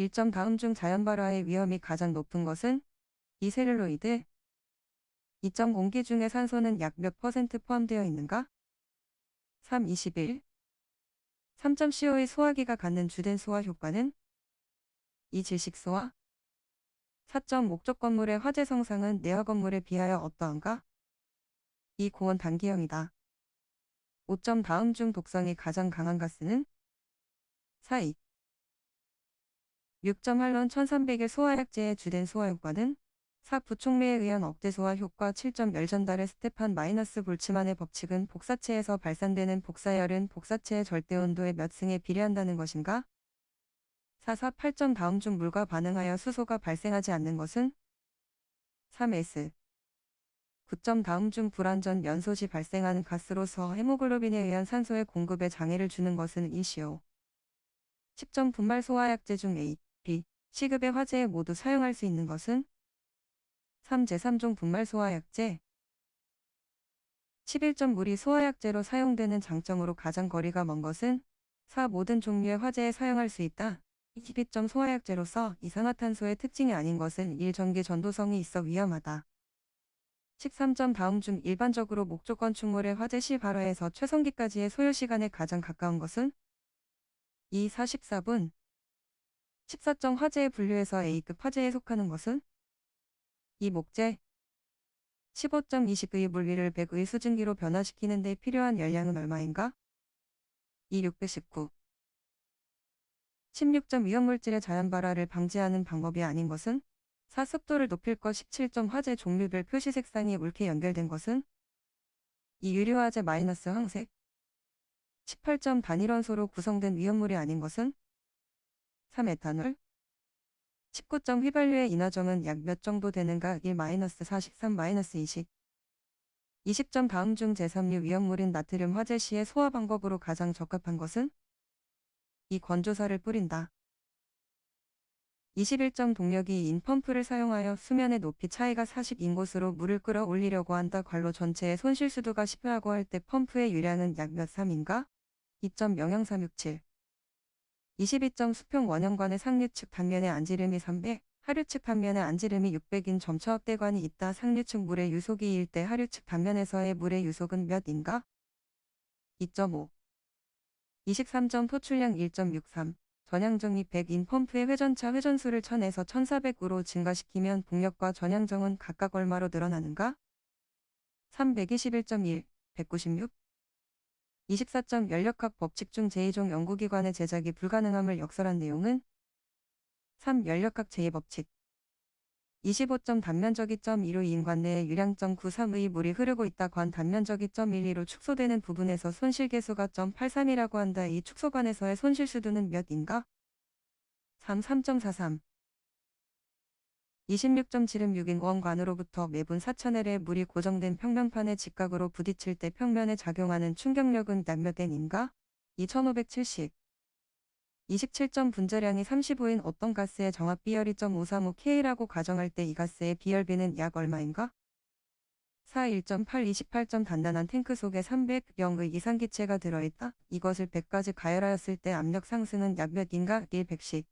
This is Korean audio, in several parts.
1점 다음 중 자연 발화의 위험이 가장 높은 것은 이 셀룰로이드. 2점 공기 중에 산소는 약 몇 퍼센트 포함되어 있는가? 3. 21. 3점 CO의 소화기가 갖는 주된 소화 효과는? 2. 질식 소화. 4점 목적 건물의 화재 성상은 내화 건물에 비하여 어떠한가? 2. 고온 단기형이다. 5점 다음 중 독성이 가장 강한 가스는? 4. 2. 6점 할론 1300의 소화약제의 주된 소화 효과는? 4. 부촉매에 의한 억제 소화 효과. 7점 열전달의 스테판 마이너스 볼츠만의 법칙은 복사체에서 발산되는 복사열은 복사체의 절대 온도의 몇 승에 비례한다는 것인가? 4. 8점 다음 중 물과 반응하여 수소가 발생하지 않는 것은? 3S. 9점 다음 중 불완전 연소 시 발생하는 가스로서 헤모글로빈에 의한 산소의 공급에 장애를 주는 것은 이시오. 10점 분말 소화약제 중 A, B, C급의 화재에 모두 사용할 수 있는 것은? 3. 제3종 분말 소화약제. 11점 물이 소화약제로 사용되는 장점으로 가장 거리가 먼 것은? 4. 모든 종류의 화재에 사용할 수 있다. 22점 소화약제로서 이산화탄소의 특징이 아닌 것은 1. 전기 전도성이 있어 위험하다. 13점 다음 중 일반적으로 목조건 충물의 화재 시 발화에서 최성기까지의 소요시간에 가장 가까운 것은? 2. 44분. 14점 화재의 분류에서 A급 화재에 속하는 것은? 2. 목재. 15점 20의 물리를 100의 수증기로 변화시키는 데 필요한 열량은 얼마인가? 2. 619. 16점 위험물질의 자연 발화를 방지하는 방법이 아닌 것은? 4. 습도를 높일 것. 17점 화재 종류별 표시 색상이 옳게 연결된 것은? 2. 유리화재 마이너스 황색. 18점 단일원소로 구성된 위험물이 아닌 것은? 3. 에탄올. 19점 휘발유의 인화점은 약 몇 정도 되는가? 1-43-20. 20점 다음 중 제3류 위험물인 나트륨 화재 시의 소화 방법으로 가장 적합한 것은? 2. 건조사를 뿌린다. 21점 동력이 인 펌프를 사용하여 수면의 높이 차이가 40인 곳으로 물을 끌어올리려고 한다. 관로 전체의 손실수도가 10회라고 할 때 펌프의 유량은 약 몇 3인가? 2점 영양367. 22점 수평 원형관의 상류 측 단면에 안지름이 300, 하류 측 단면에 안지름이 600인 점처합대관이 있다. 상류 측 물의 유속이 1대 하류 측 단면에서의 물의 유속은 몇인가? 2.5. 23점 토출량 1.63. 전향정이 100인 펌프의 회전차 회전수를 1000에서 1400으로 증가시키면 동력과 전향정은 각각 얼마로 늘어나는가? 321.1, 196. 24점 연력학 법칙 중 제2종 연구기관의 제작이 불가능함을 역설한 내용은? 3. 연력학 제2법칙. 25점 단면적이 점 2로 인관 내에 유량점 93의 물이 흐르고 있다. 관 단면적이 점 12로 축소되는 부분에서 손실계수가 점 83이라고 한다. 이 축소관에서의 손실수도는 몇인가? 3. 3.43. 26점 지름 6인 원관으로부터 매분 4000L의 물이 고정된 평면판에 직각으로 부딪힐 때 평면에 작용하는 충격력은 약 몇 N인가? 2570. 27점 분자량이 35인 어떤 가스의 정합 비열이 0.535K라고 가정할 때 이 가스의 비열비는 약 얼마인가? 4. 1.8 28점 단단한 탱크 속에 300병의 이산기체가 들어있다. 이것을 100까지 가열하였을 때 압력 상승은 약 몇인가? 1. 100씩.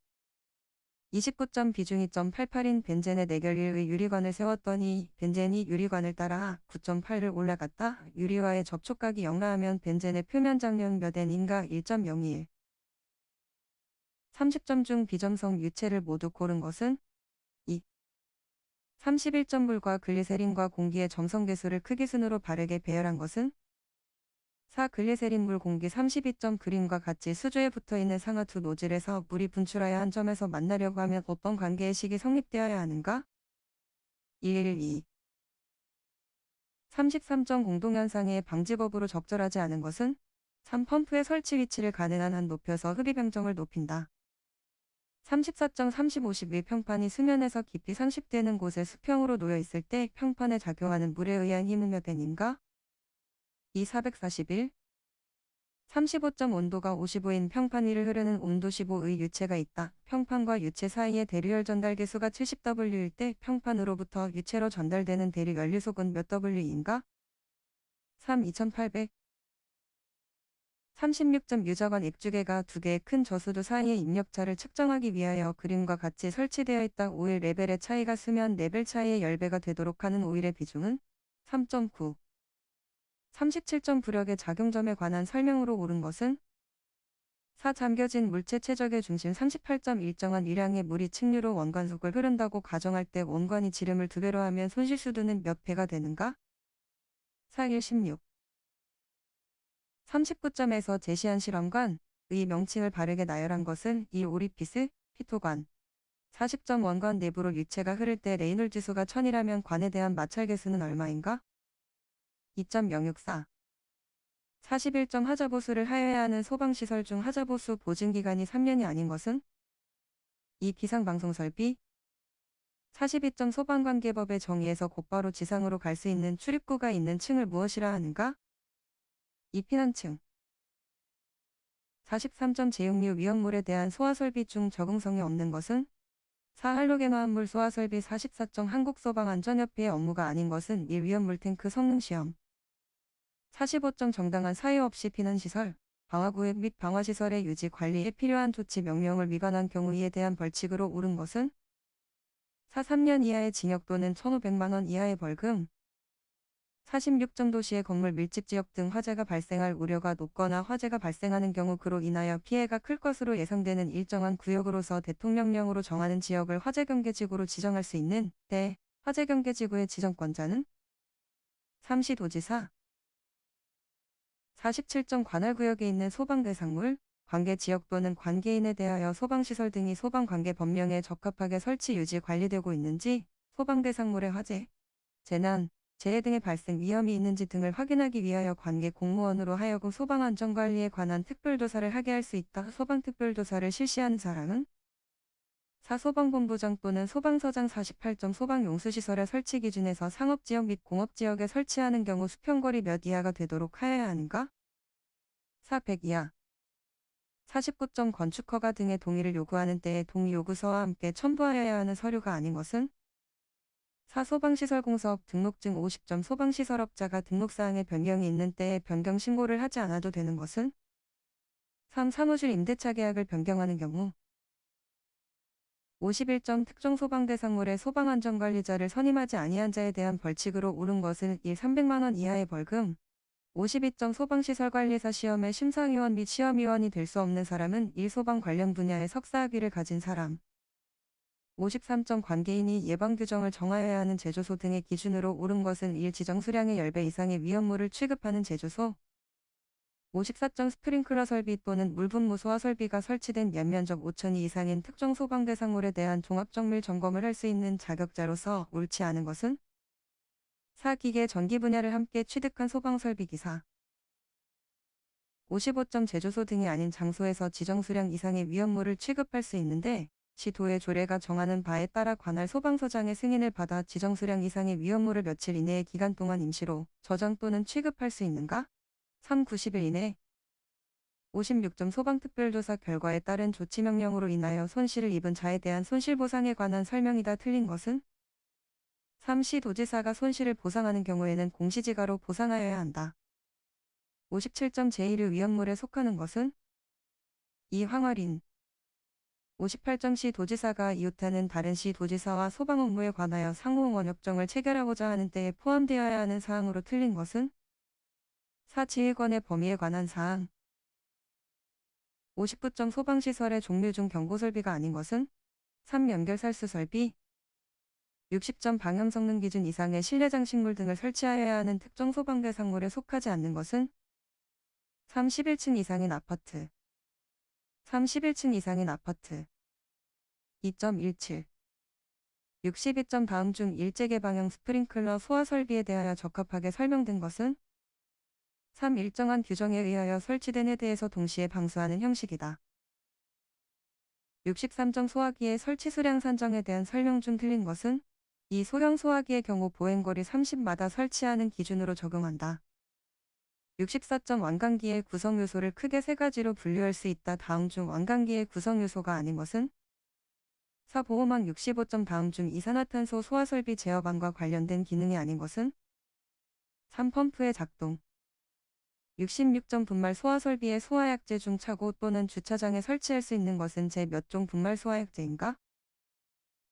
29점 비중이 0.88인 벤젠의 내결일의 유리관을 세웠더니 벤젠이 유리관을 따라 9.8를 올라갔다. 유리와의 접촉각이 영라하면 벤젠의 표면 장력 몇 N인가? 1.01. 30점 중 비점성 유체를 모두 고른 것은? 2. 31점 물과 글리세린과 공기의 점성계수를 크기순으로 바르게 배열한 것은? 4. 글리세린 물 공기 32점 그림과 같이 수조에 붙어있는 상하 두 노즐에서 물이 분출하여 한 점에서 만나려고 하면 어떤 관계의 식이 성립되어야 하는가? 112. 33점 공동현상의 방지법으로 적절하지 않은 것은? 3. 펌프의 설치 위치를 가능한 한 높여서 흡입양정을 높인다. 34점 30-50의 평판이 수면에서 깊이 30되는 곳에 수평으로 놓여 있을 때 평판에 작용하는 물에 의한 힘은 몇 N인가? 2. 441. 35점 온도가 55인 평판 위를 흐르는 온도 15의 유체가 있다. 평판과 유체 사이의 대류열 전달 계수가 70W일 때 평판으로부터 유체로 전달되는 대류 연료속은 몇 W인가? 3. 2800. 36점 유적원 입주계가 두 개의 큰 저수도 사이의 입력차를 측정하기 위하여 그림과 같이 설치되어 있다. 오일 레벨의 차이가 수면 레벨 차이의 10배가 되도록 하는 오일의 비중은 3.9. 37점 부력의 작용점에 관한 설명으로 옳은 것은 4. 잠겨진 물체 최적의 중심 38점 일정한 유량의 물이 층류로 원관 속을 흐른다고 가정할 때 원관이 지름을 2배로 하면 손실수도는 몇 배가 되는가? 4. 1. 16. 39점에서 제시한 실험관, 의 명칭을 바르게 나열한 것은 1. 오리피스, 피토관. 40점 원관 내부로 유체가 흐를 때 레이놀즈 수가 1000이라면 관에 대한 마찰계 수는 얼마인가? 2.064. 41점 하자보수를 하여야 하는 소방시설 중 하자보수 보증기간이 3년이 아닌 것은? 2. 비상방송설비. 42점 소방관계법의 정의에서 곧바로 지상으로 갈 수 있는 출입구가 있는 층을 무엇이라 하는가? 2. 피난층. 43점 제육류 위험물에 대한 소화설비 중 적응성이 없는 것은? 4. 할로겐화합물 소화설비. 44점 한국소방안전협회의 업무가 아닌 것은 1. 위험물 탱크 성능시험. 45점 정당한 사유 없이 피난시설, 방화구역 및 방화시설의 유지 관리에 필요한 조치 명령을 위반한 경우 이에 대한 벌칙으로 옳은 것은? 4. 3년 이하의 징역 또는 1,500만 원 이하의 벌금. 46점 도시의 건물 밀집지역 등 화재가 발생할 우려가 높거나 화재가 발생하는 경우 그로 인하여 피해가 클 것으로 예상되는 일정한 구역으로서 대통령령으로 정하는 지역을 화재경계지구로 지정할 수 있는 때 화재경계지구의 지정권자는? 3. 시도지사. 47점 관할구역에 있는 소방대상물, 관계지역 또는 관계인에 대하여 소방시설 등이 소방관계법령에 적합하게 설치 유지 관리되고 있는지, 소방대상물의 화재, 재난, 재해 등의 발생 위험이 있는지 등을 확인하기 위하여 관계 공무원으로 하여금 소방안전관리에 관한 특별조사를 하게 할 수 있다. 소방특별조사를 실시하는 사람은? 4. 소방본부장 또는 소방서장. 48점 소방용수시설의 설치 기준에서 상업지역 및 공업지역에 설치하는 경우 수평거리 몇 이하가 되도록 하여야 하는가? 4. 100 이하. 49점 건축허가 등의 동의를 요구하는 때에 동의요구서와 함께 첨부하여야 하는 서류가 아닌 것은? 4. 소방시설공사업 등록증. 50점 소방시설업자가 등록사항에 변경이 있는 때에 변경 신고를 하지 않아도 되는 것은? 3. 사무실 임대차 계약을 변경하는 경우. 51점 특정 소방대상물의 소방안전관리자를 선임하지 아니한 자에 대한 벌칙으로 옳은 것은 1. 300만 원 이하의 벌금. 52점 소방시설관리사 시험의 심사위원 및 시험위원이 될 수 없는 사람은 1. 소방 관련 분야의 석사학위를 가진 사람. 53점 관계인이 예방규정을 정하여야 하는 제조소 등의 기준으로 옳은 것은 1. 지정 수량의 10배 이상의 위험물을 취급하는 제조소. 54점 스프링클러 설비 또는 물분무 소화 설비가 설치된 연면적 5,000이 이상인 특정 소방 대상물에 대한 종합정밀 점검을 할 수 있는 자격자로서 옳지 않은 것은? 4. 기계 전기 분야를 함께 취득한 소방설비 기사. 55점 제조소 등이 아닌 장소에서 지정 수량 이상의 위험물을 취급할 수 있는데 시도의 조례가 정하는 바에 따라 관할 소방서장의 승인을 받아 지정 수량 이상의 위험물을 며칠 이내의 기간 동안 임시로 저장 또는 취급할 수 있는가? 3. 90일 이내. 56점 소방특별조사 결과에 따른 조치명령으로 인하여 손실을 입은 자에 대한 손실보상에 관한 설명이다. 틀린 것은? 3. 시도지사가 손실을 보상하는 경우에는 공시지가로 보상하여야 한다. 57점 제1류 위험물에 속하는 것은? 2. 황활인. 58점 시도지사가 이웃하는 다른 시도지사와 소방 업무에 관하여 상호 원협정을 체결하고자 하는 때에 포함되어야 하는 사항으로 틀린 것은? 4. 지휘권의 범위에 관한 사항. 59점 소방시설의 종류 중 경보설비가 아닌 것은? 3. 연결살수 설비. 60점 방염성능 기준 이상의 실내장식물 등을 설치하여야 하는 특정 소방대상물에 속하지 않는 것은? 3. 11층 이상인 아파트. 3. 11층 이상인 아파트. 2.17. 62점 다음 중 일제개방형 스프링클러 소화 설비에 대하여 적합하게 설명된 것은? 3. 일정한 규정에 의하여 설치된 헤드에서 동시에 방수하는 형식이다. 63점 소화기의 설치 수량 산정에 대한 설명 중 틀린 것은? 2. 소형 소화기의 경우 보행거리 30마다 설치하는 기준으로 적용한다. 64점 완강기의 구성요소를 크게 세 가지로 분류할 수 있다. 다음 중 완강기의 구성요소가 아닌 것은? 4. 보호막. 65점 다음 중 이산화탄소 소화설비 제어반과 관련된 기능이 아닌 것은? 3. 펌프의 작동. 66점 분말 소화설비의 소화약제 중 차고 또는 주차장에 설치할 수 있는 것은 제 몇 종 분말 소화약제인가?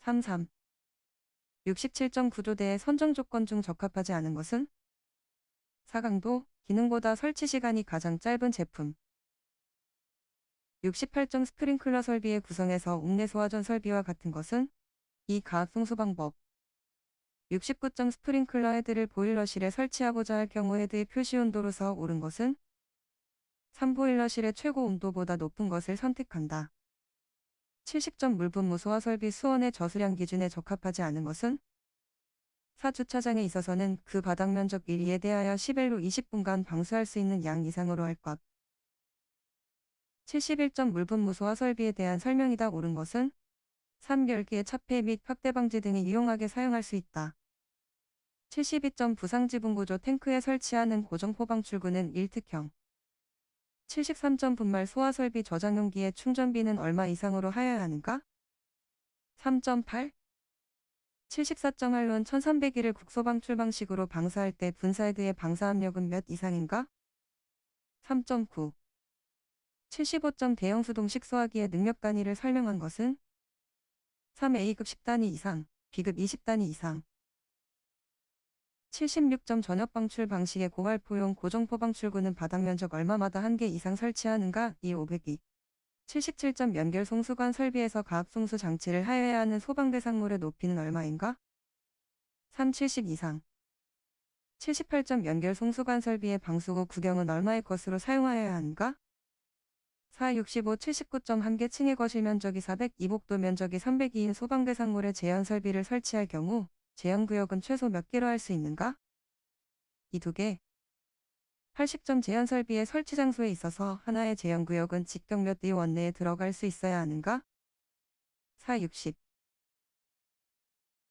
33. 67점 구조대의 선정 조건 중 적합하지 않은 것은? 4강도, 기능보다 설치 시간이 가장 짧은 제품. 68점 스프링클러 설비의 구성에서 옥내 소화전 설비와 같은 것은? 2. 가압 송수 방법. 69점 스프링클러 헤드를 보일러실에 설치하고자 할 경우 헤드의 표시 온도로서 옳은 것은? 3. 보일러실의 최고 온도보다 높은 것을 선택한다. 70점 물분무 소화 설비 수원의 저수량 기준에 적합하지 않은 것은? 4. 주차장에 있어서는 그 바닥 면적 1에 대하여 11로 20분간 방수할 수 있는 양 이상으로 할 것. 71점 물분무 소화 설비에 대한 설명이다. 옳은 것은? 3. 열기의 차폐 및 확대 방지 등이 유용하게 사용할 수 있다. 72점 부상 지붕 구조 탱크에 설치하는 고정 포방 출구는 1특형. 73점 분말 소화 설비 저장용기의 충전비는 얼마 이상으로 하여야 하는가? 3.8. 74점 한론 1300일을 국소방 출방식으로 방사할 때 분사헤드의 방사압력은 몇 이상인가? 3.9. 75점 대형 수동식 소화기의 능력 단위를 설명한 것은? 3. A급 10단위 이상, B급 20단위 이상. 76점 전역 방출 방식의 고발포용 고정포 방출구는 바닥 면적 얼마마다 1개 이상 설치하는가? 2. 502. 77점 연결 송수관 설비에서 가압 송수 장치를 하여야 하는 소방 대상물의 높이는 얼마인가? 3. 70 이상. 78점 연결 송수관 설비의 방수구 구경은 얼마의 것으로 사용하여야 하는가? 4. 65. 79점 한개 층의 거실 면적이 400, 이복도 면적이 302인 소방 대상물의 제한 설비를 설치할 경우 제한 구역은 최소 몇 개로 할 수 있는가? 이 2개. 80점 제한 설비의 설치 장소에 있어서 하나의 제한 구역은 직경 몇 의 원내에 들어갈 수 있어야 하는가? 4. 60.